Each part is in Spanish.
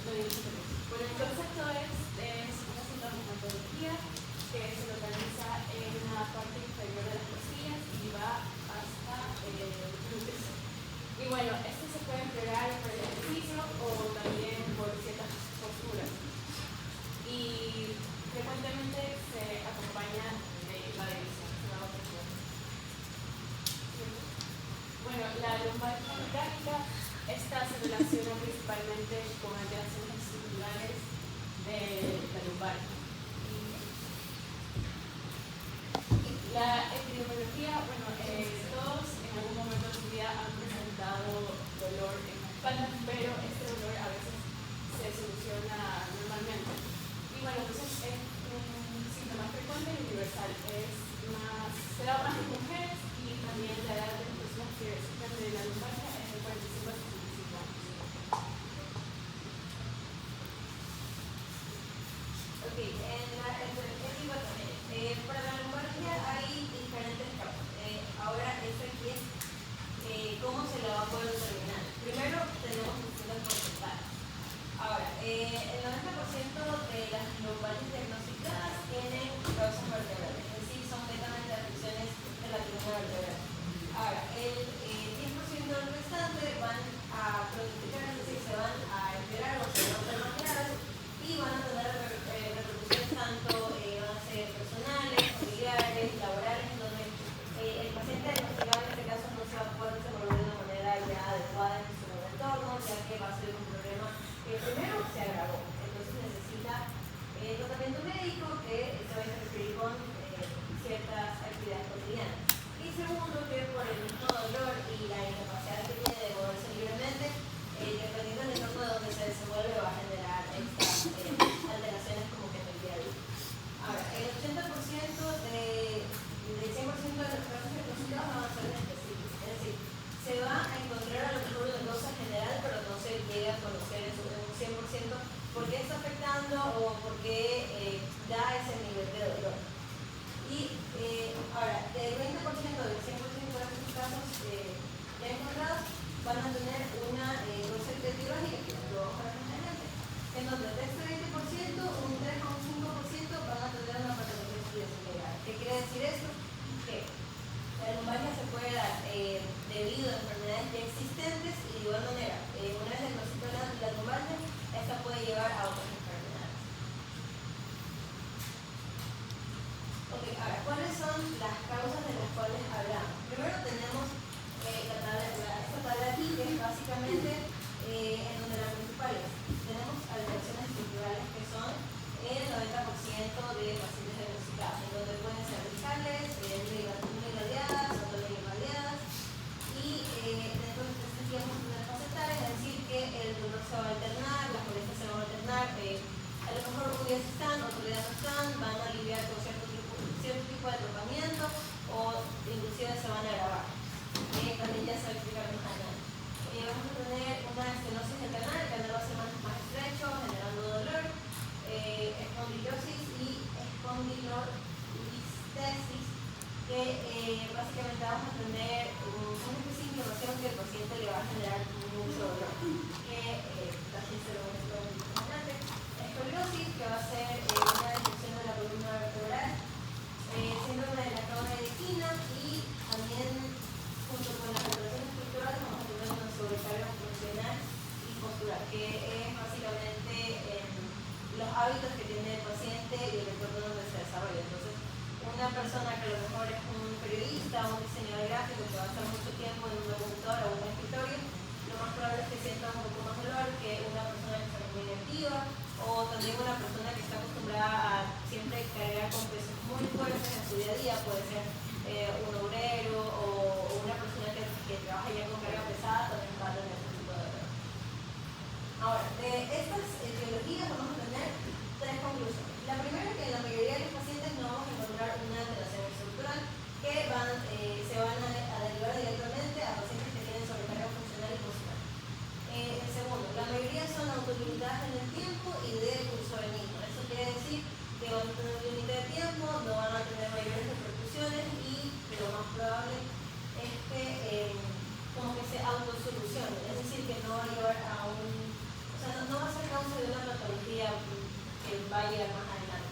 Bueno, el concepto es una sintomatología que se localiza en la parte inferior de las costillas y va hasta el glúteos. Y bueno, esto se puede empeorar por el ejercicio o también por ciertas posturas. Y frecuentemente se acompaña de la división. Bueno, la lumbalgia mecánica, esta se relaciona principalmente con alteraciones estructurales de la lumbar. La epidemiología, bueno, todos en algún momento de su vida han presentado dolor en la espalda, pero este dolor a veces se soluciona normalmente. Y bueno, entonces es un síntoma frecuente y universal. Se da más en mujeres y también la edad de las personas que sufren de la lumbalgia es de 45 a 65 años. Ok, para la lumbalgia hay diferentes causas. Ahora, esta aquí es cómo se la va a poder determinar. Primero, tenemos distintas porcentajes. Ahora, el 90% de las lumbalgias diagnosticadas tienen causas vertebrales, es decir, son netamente afecciones de la columna vertebral. Ahora, el 10% del restante van a cronificar, es decir, se van a empeorar o se van a hacer más graves y van a tener repercusiones tanto van a ser personales, familiares, laborales, en donde el paciente diagnosticado en este caso no se va a poder desenvolver de una manera ya adecuada en su nuevo entorno, ya que va a ser un problema que primero se agravó, entonces necesita tratamiento médico que se va a interferir con ciertas actividades cotidianas. Y segundo, que por el mismo dolor y la incapacidad que tiene de moverse libremente, dependiendo del entorno de donde se desenvuelve, va a generar estas alteraciones como que en el día a día. Ahora, el 80% del 100% de los casos diagnosticados van a ser específicos, es decir, se va a encontrar a lo mejor una cosa general, pero no se llega a conocer en un 100% por qué está afectando o por qué da ese nivel de dolor. Y ahora, el 20% del 100% de estos casos ya encontrados van a tener una dosis etiológica, que lo vamos a ver más adelante, en donde de este 20%, un 3 o un 5% van a tener una patología subdescendente. ¿Qué quiere decir eso? Que la lumbalgia se puede dar debido a enfermedades ya existentes y de igual manera, una vez diagnosticada la lumbalgia, esta puede llevar a otras enfermedades. Ok, ahora, ¿cuáles son las causas de las cuales hablamos? Primero tenemos esta tabla aquí, que es básicamente en donde las principales tenemos alteraciones estructurales que son el 90% de pacientes diagnosticados, en donde pueden ser radicales, uniradiadas, autoinvalidadas, y dentro de estas tendríamos una facetaria, es decir, que el dolor se va a alternar, las molestias se van a alternar, a lo mejor un día están, otro día no están, van a aliviar con cierto tipo de tratamiento o inclusive se van a agravar. También ya se va a explicar más adelante. Vamos a tener una estenosis del canal, el canal va a ser más estrecho, generando dolor, espondiliosis y espondilolistesis, que básicamente vamos a tener una especie de inflamación que al paciente le va a generar mucho dolor, que también se lo muestro un poco más adelante. Escoliosis, que va a ser una disfunción de la columna vertebral, síndrome de la cama de esquina y también junto con las alteraciones estructurales vamos a tener una sobrecarga funcional y postural, que es básicamente los hábitos que tiene el paciente y el entorno donde se desarrolla. Entonces, una persona que a lo mejor es un periodista o un diseñador gráfico que va a estar mucho tiempo en una computadora o un escritorio, lo más probable es que sienta un poco más dolor que una persona que está muy activa, o también una persona que está acostumbrada a siempre cargar con pesos muy fuertes en su día a día, puede ser un obrero o una persona que trabaja ya con carga pesada, también va a tener ese tipo de dolor. Ahora, de estas etiologías vamos a tener tres conclusiones. La primera es que en la mayoría de los pacientes no vamos a encontrar una alteración estructural que se van a derivar directamente a pacientes que tienen sobrecarga funcional y postural. El segundo, la mayoría son autolimitadas en el tiempo y de curso benigno. Eso quiere decir que van a tener un límite de tiempo, no van a tener mayores repercusiones y lo más probable es que como que se autosolucione, es decir, que no va a llevar a no va a ser causa de de una patología que va a llegar más adelante.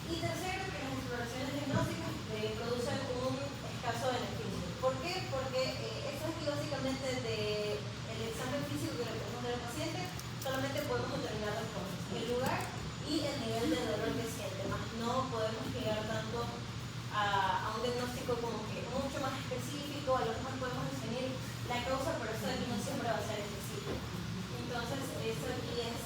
Y tercero, que las exploraciones diagnósticas producen un escaso beneficio. ¿Por qué? Porque eso es que básicamente del examen físico que le ponemos al paciente solamente podemos determinar dos cosas: el lugar y el nivel de dolor que siente, más no podemos llegar tanto a un diagnóstico como que mucho más específico. A lo mejor podemos definir la causa, pero eso aquí no siempre va a ser específico. Entonces, eso aquí es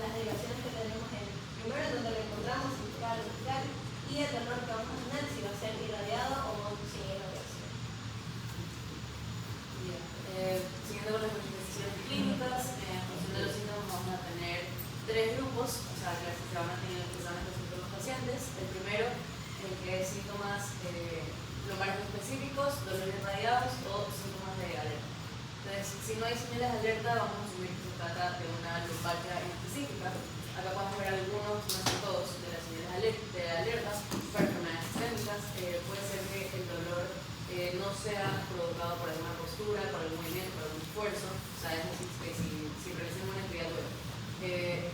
las derivaciones que tenemos en primero donde lo encontramos, central, vertical, y el dolor que vamos a tener, si va a ser irradiado o sin irradiación. Siguiendo con las manifestaciones clínicas, en función de los síntomas vamos a tener tres grupos, o sea, que se van a tener precisamente los pacientes. El primero, que es síntomas lumbares específicos, dolores irradiados o síntomas de alerta. Entonces, si no hay señales de alerta, vamos a asumir que se trata de una lumbalgia específica. Acá podemos ver algunos, no son todos, de las señales de alerta para enfermedades sistémicas. Puede ser que el dolor no sea provocado por alguna postura, por algún movimiento, por algún esfuerzo. O sea, es decir, que si realizamos una actividad web.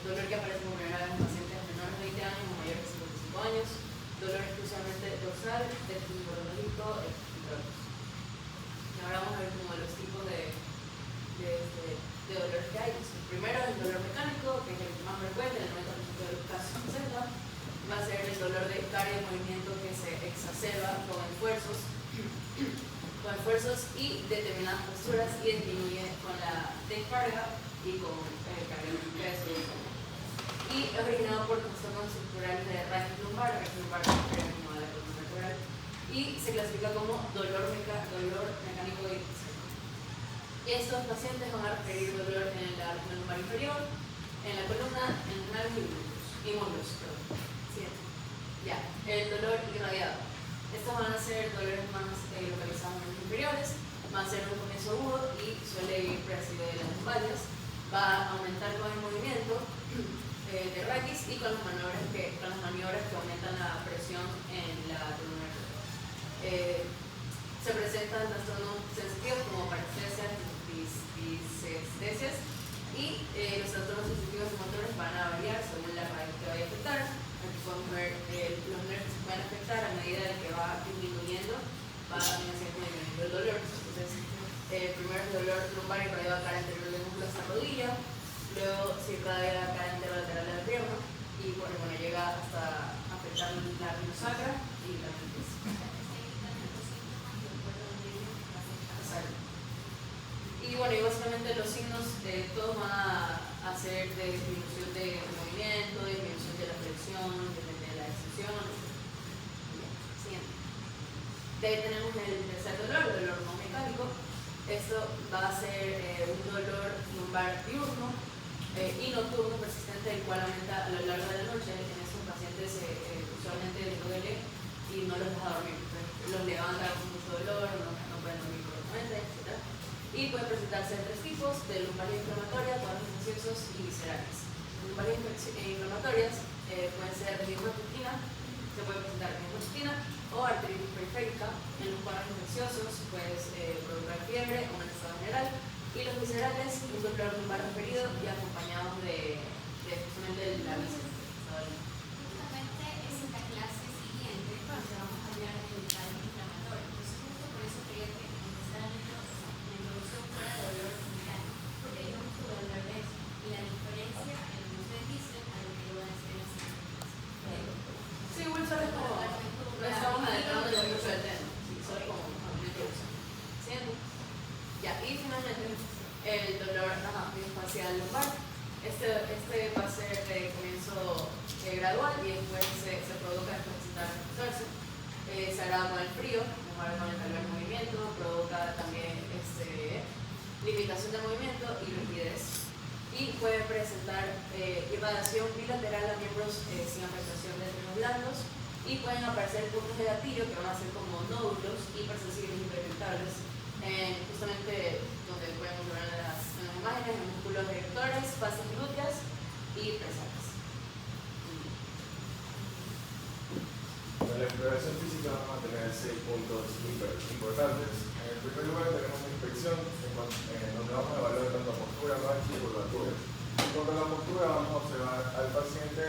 Dolor que aparece por primera vez en pacientes menores de 20 años o mayores de 55 años. Dolor exclusivamente dorsal, de tipo neurológico y crónico. Y ahora vamos a ver como los tipos de dolores que hay. El primero es el dolor mecánico, que es el más frecuente, en el 90% de los casos se presenta. Va a ser el dolor de carga y movimiento que se exacerba con esfuerzos y determinadas posturas y disminuye con la descarga y con carga de peso. Y es originado por trastornos estructurales de raíz lumbar, que es como la columna vertebral, y se clasifica como dolor mecánico de disfunción. Estos pacientes van a referir dolor en la lumbar inferior, en la columna, en los nalgas y muslos. Siguiente. Ya, el dolor irradiado. Estos van a ser dolores más localizados en los inferiores, va a ser un comienzo agudo y suele ir precedido de las lumbalgias. Va a aumentar con el movimiento de raquis y con las maniobras que aumentan la presión en la columna vertebral. Se presentan trastornos sensitivos como parestesias, disestesias y los trastornos sensitivos y motores van a variar según la raíz que vaya a afectar. Aquí podemos ver los nervios que pueden afectar a medida de que va disminuyendo, va también disminuyendo el dolor. Entonces, primero el dolor lumbar irradiado a cara anterior del músculo hasta rodilla, luego se irradia a cara lateral de la pierna y bueno, llega hasta afectar la rinosacra y la rinopes. Y bueno, y básicamente los signos todos van a ser de disminución de movimiento, disminución de la flexión, de la extensión. Siguiente. De ahí tenemos el tercer dolor, el dolor no mecánico. Esto va a ser un dolor lumbar diurno y nocturno persistente, el cual aumenta a lo largo de la noche. En estos pacientes usualmente les duele y no los deja dormir. Los levanta con mucho dolor, no pueden dormir correctamente, etc. Y puede presentarse de tres tipos: de lumbalgia inflamatoria, dolores ansiosos y viscerales. Lumbalgias inflamatorias pueden ser de linfoexudina, se puede presentar linfoexudina o arteritis periférica. En los cuadros infecciosos puede provocar fiebre o un estado general. Y los viscerales, un dolor lumbar referido y acompañados de justamente la visceral. Justamente es en la clase siguiente donde vamos a hablar del lumbalgia inflamatorio. Entonces, justo por eso quería que empezara la introducción fuera de dolor mecánico, porque hay mucho dolor de eso. Y la diferencia en lo que ustedes dicen a lo que yo voy a decir es Sí, igual solo es como, no estamos adentrando mucho del tema, solo como una introducción. ¿Siguiente? Ya, y finalmente el dolor miofascial lumbar. Este va a ser de comienzo gradual y después se provoca después de sentarse. Se agrava con el frío, mejora con el calor del movimiento, provoca también limitación de movimiento y rigidez. Y puede presentar irradiación bilateral a miembros sin afectación de terrenos blandos y pueden aparecer puntos de gatillo que van a ser como nódulos hipersensibles y hiperpigmentables, justamente donde pueden ver en las imágenes, en músculos erectores, fascias glúteas y presales. En la exploración física vamos a tener 6 puntos importantes. En primer lugar tenemos una inspección en donde vamos a evaluar tanto postura, marcha y curvatura. cuanto a la postura, vamos a observar al paciente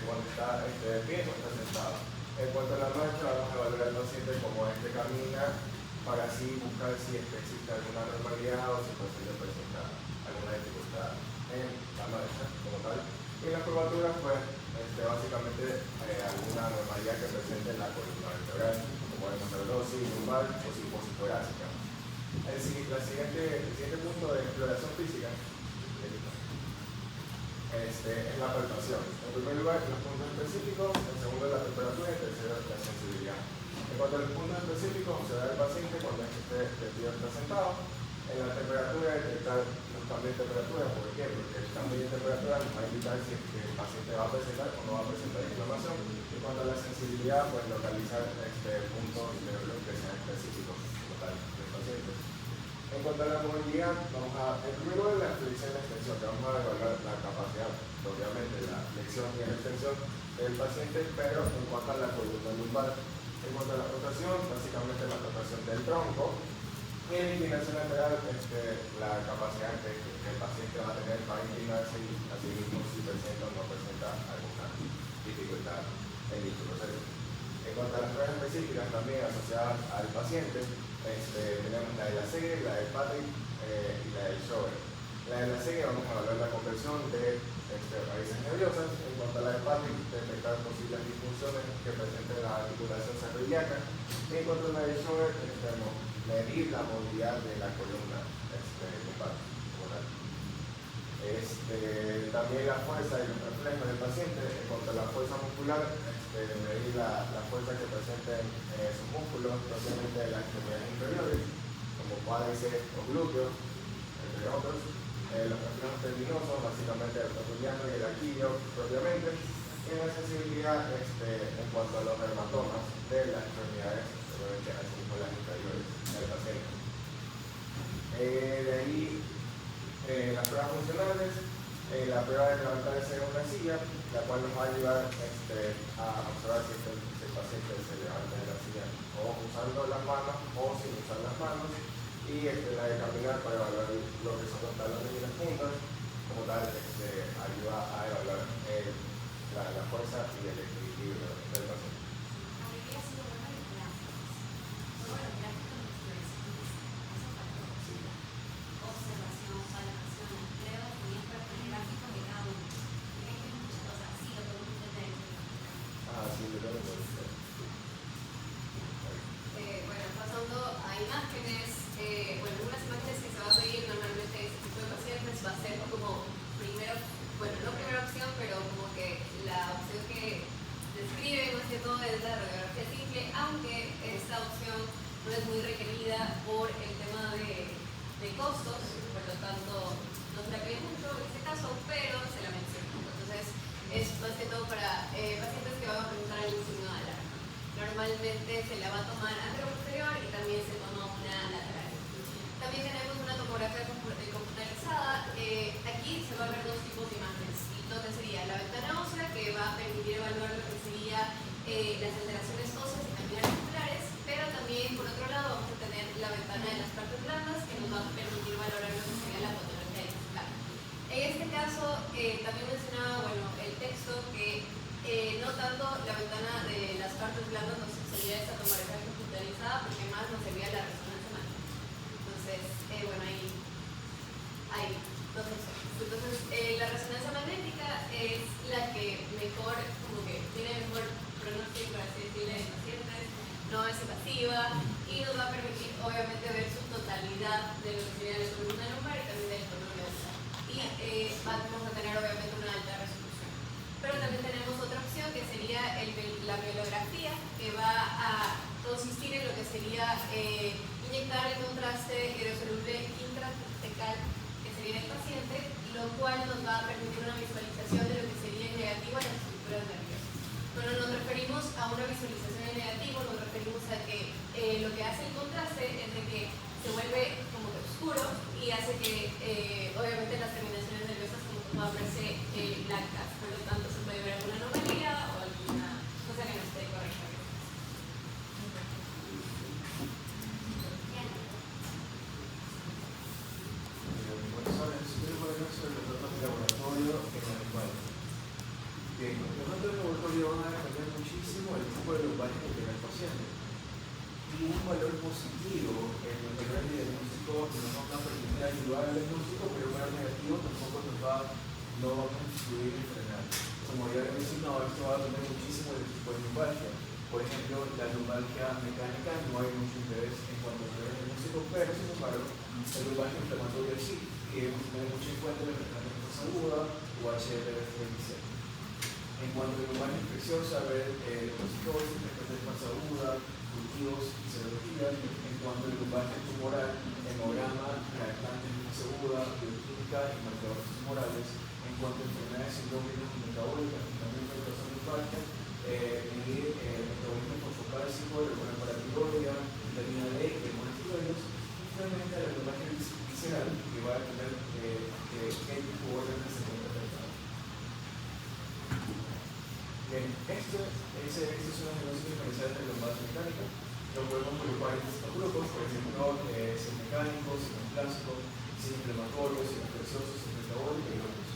cuando está de pie, cuando está sentado. En cuanto a la marcha, vamos a evaluar al paciente como camina para así buscar si existe alguna normalidad o si el paciente presenta alguna dificultad en la marcha como tal. Y en las curvaturas, pues, básicamente alguna normalidad que presente en la columna vertebral, como podemos ser dosis, lumbar o torácica. El siguiente punto de exploración física es la palpación. En primer lugar, los puntos específicos, en segundo, la temperatura y en tercero, la sensibilidad. En cuanto a los puntos específicos, observar al paciente cuando de pie está sentado. En la temperatura, detectar los cambios de temperatura. ¿Por qué? Porque el cambio de temperatura nos va a indicar si el paciente va a presentar o no va a presentar inflamación. En cuanto a la sensibilidad, pues localizar puntos de que sean específicos como tal del paciente. En cuanto a la movilidad, en primer lugar la flexión y la extensión, que vamos a evaluar la capacidad, obviamente, la flexión y la extensión del paciente, pero en cuanto a la columna lumbar. En cuanto a la rotación, básicamente la rotación del tronco. Y en inclinación lateral, la capacidad que el paciente va a tener para inclinarse y así mismo si presenta o no presenta alguna dificultad en dicho proceso. En cuanto a las pruebas específicas también asociadas al paciente, tenemos la de la serie, la del Patrick y la del Schober. La de la serie vamos a evaluar la conversión de raíces nerviosas. En cuanto a la del Patrick, detectar posibles disfunciones que presenten la articulación sacroiliaca. Y en cuanto a la del Schober, medir la movilidad de la columna lumbar. También la fuerza y los reflejos del paciente. En cuanto a la fuerza muscular, medir la fuerza que presenten sus músculos, propiamente de las extremidades inferiores, como cuádriceps o glúteos, entre otros. Los reflejos tendinosos, básicamente el rotuliano y el aquilio, propiamente. Y la sensibilidad en cuanto a los dermatomas de las extremidades, obviamente así como las inferiores del paciente. De ahí, las pruebas funcionales. La prueba de levantarse en una silla, la cual nos va a ayudar a observar si el paciente se levanta de la silla o usando las manos o sin usar las manos, y la de caminar para evaluar lo que son los talones y las puntas. Como tal, ayuda a evaluar la fuerza y el equilibrio del paciente. Habría sido bueno el gráfico. Bueno, el gráfico de expresiones, eso faltó. Observación, palpación, creo que tenías para poner gráficos de cada uno. Creo que hay muchas cosas, sí, lo podemos entender. Sí, yo también lo hice. Bueno, pasando a imágenes, unas imágenes que se va a pedir normalmente este tipo de pacientes va a ser como primero, no primera opción, pero como que la opción que describe más que todo es la radiografía simple, aunque esta opción no es muy requerida por el tema de costos, por lo tanto no se la pide mucho en este caso, pero se la menciona. Entonces es más que todo para pacientes que van a presentar algún signo de alarma. Normalmente se la va a tomar anterior-posterior y también se toma una lateral. También tenemos una tomografía computarizada. Aquí se va a ver dos tipos de imágenes. Entonces sería la ventana ósea, que va a permitir evaluar lo que sería las alteraciones óseas y también articulares, pero también por otro lado vamos a tener la ventana de las partes blandas, que nos va a permitir valorar lo que sería la patología discal. En este caso también mencionaba el texto que no tanto la ventana de las partes blandas nos servía esta tomografía computarizada, porque más nos servía la resonancia magnética. Entonces, hay dos opciones. Entonces, la resonancia magnética es la que mejor, como que tiene mejor pronóstico, por así decirlo, en pacientes, no es invasiva y nos va a permitir, obviamente, ver su totalidad de lo que sería la columna lumbar y también del tono neural. Y vamos a tener, obviamente, una alta resolución. Pero también tenemos otra opción que sería la bibliografía, que va a consistir en lo que sería inyectar el contraste hidrosoluble intratecal que sería el paciente, lo cual nos va a permitir una visualización de lo que sería el negativo en las estructuras nerviosas. Cuando nos referimos a una visualización en negativo, nos referimos a que lo que hace el contraste es de que se vuelve como que oscuro y hace que obviamente las terminaciones nerviosas como que puedan verse blancas, por lo tanto se puede ver alguna anomalía o alguna cosa que no esté correcta. Buenas tardes. Si quiero poner eso en los datos de laboratorio. y un valor positivo en el valor diagnóstico nos va a permitir ayudar al diagnóstico, pero un valor negativo tampoco no va a influir en frenar. Como ya he mencionado, esto va a depender muchísimo del tipo de lumbalgia. Por ejemplo, la lumbalgia mecánica no hay mucho interés en cuanto a valor diagnóstico, pero sin embargo, la lumbalgia inflamatoria sí, que hemos tenido mucho en cuenta la enfermedad aguda o HLV-36. En cuanto a la lumbalgia infecciosa, ver leucocitosis, enfermedad aguda, cultivos y serología. En cuanto a la lumbalgia tumoral, hemograma, reactantes aguda, bioquímica y marcadores tumorales. En cuanto a enfermedades sindrómicas y metabólicas, también hay causa lumbalgia, medir el metabolismo fosfocálcico, la hormona paratiroidea, vitamina D y hormonas tiroides. Y finalmente la lumbalgia visceral, que va a tener qué tipo de órganos se encuentra afectado. Bien, estos son los diagnósticos diferenciales de lumbalgia mecánica. Lo podemos agrupar en estos grupos, por ejemplo, sin mecánico, sin clásico, sin inflamatorio, sin infeccioso, sin metabólico y otros.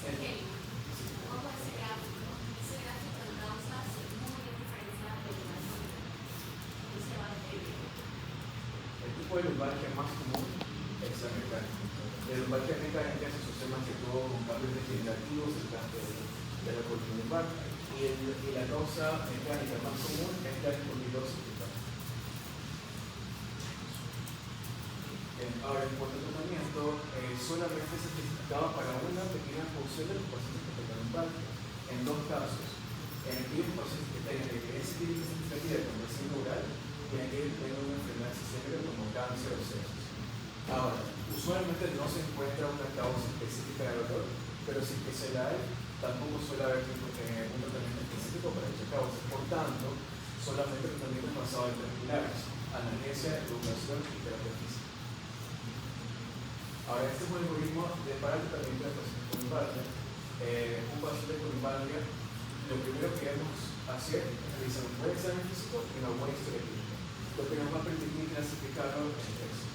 Ojo ese gráfico. Ese gráfico de causas es muy bien diferenciado de la y se va a describir. El tipo de lumbalgia más común es la mecánica. La lumbalgia mecánica se asocia más que todo con cambios degenerativos de la columna lumbar. Y la causa mecánica más común es la espondilosis lumbar. Ahora, en cuanto al tratamiento, solamente se especificaba para una pequeña porción de los pacientes que tengan lumbalgia. En dos casos, en aquellos pacientes que tengan evidencia clínica significativa de conversión neural y en aquellos que tengan una enfermedad sistémica como cáncer o sepsis. Ahora, usualmente no se encuentra una causa específica de dolor, pero si que se la hay, tampoco suele haber un tratamiento específico para dicha causa. Por tanto, solamente tratamientos basados en tres pilares: analgesia, educación y terapia física. Ahora, este es un algoritmo para el tratamiento de pacientes con lumbalgia. Un paciente con lumbalgia, lo primero que debemos hacer es realizar un buen examen físico y una buena historia clínica, lo que nos va a permitir clasificarlo en tres: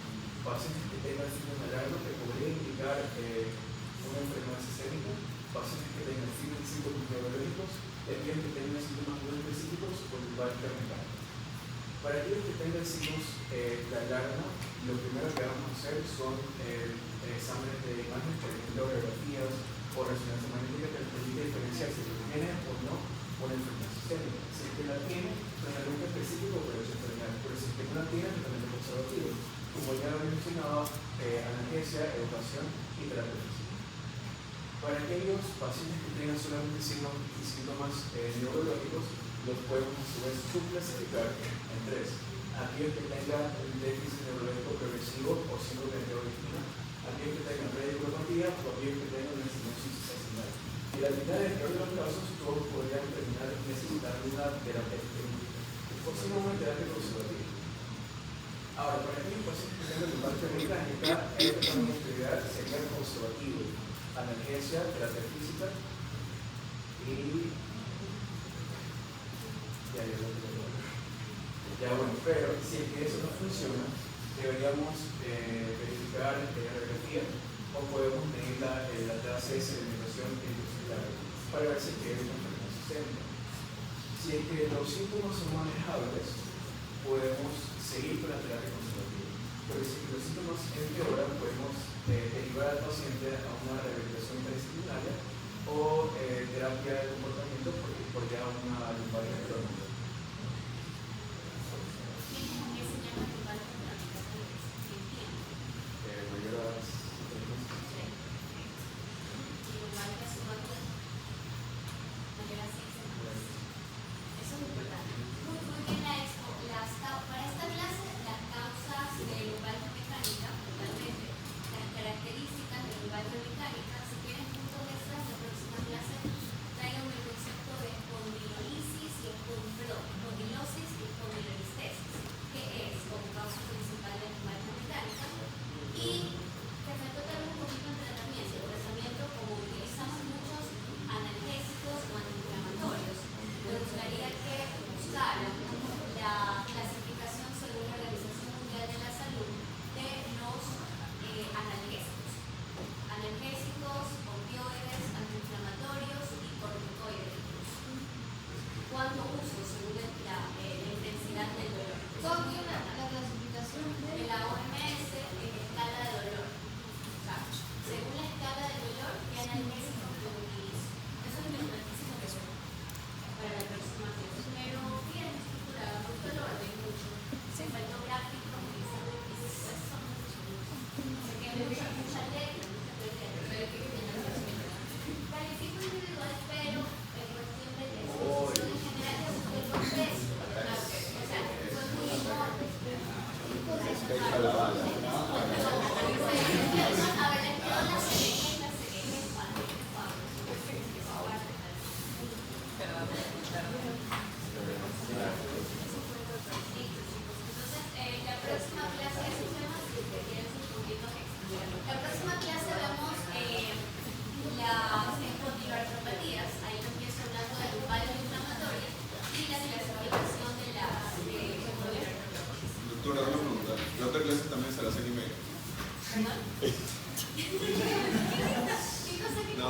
pacientes que tengan síndrome de Alagro, que podría indicar una enfermedad sistémica; pacientes que tengan síntomas neurológicos; y aquellos que tengan síntomas muy específicos o lumbalgia mecánica. Para aquellos que tengan signos de alarma, lo primero que vamos a hacer son exámenes de imagen, por ejemplo, radiografías o resonancia magnética, que nos permite diferenciar si tiene o no una enfermedad sistémica. Si es que la tiene, tratamiento específico para esa enfermedad, pero si es que no la tiene, tratamiento conservativo. Como ya lo había mencionado, analgesia, educación y terapia física. Para aquellos pacientes que tengan solamente signos y síntomas neurológicos, los podemos a su vez subclasificar en tres: aquellos que tengan un déficit neurológico progresivo o síndrome de neuroleptina, aquellos que tengan radiculopatía o aquellos que tengan una estenosis axilar. Y al final, en el peor de los casos, todos podrían terminar necesitando una terapia quirúrgica, o si no, una terapia conservativa. Ahora, para aquellos pacientes que tengan lumbalgia mecánica, el tratamiento ideal sería el conservativo: analgesia, terapia física y bueno, pero si es que eso no funciona, deberíamos verificar la radiografía o podemos medir la tasa de sedimentación intestinal para ver si hay una enfermedad sistémica. Si es que los síntomas son manejables, podemos seguir con la terapia conservativa. Pero si los síntomas empeoran, podemos derivar al paciente a una rehabilitación interdisciplinaria o terapia de comportamiento por ya una lumbalgia crónica. Para esta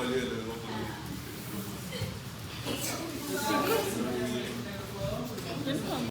olvídate,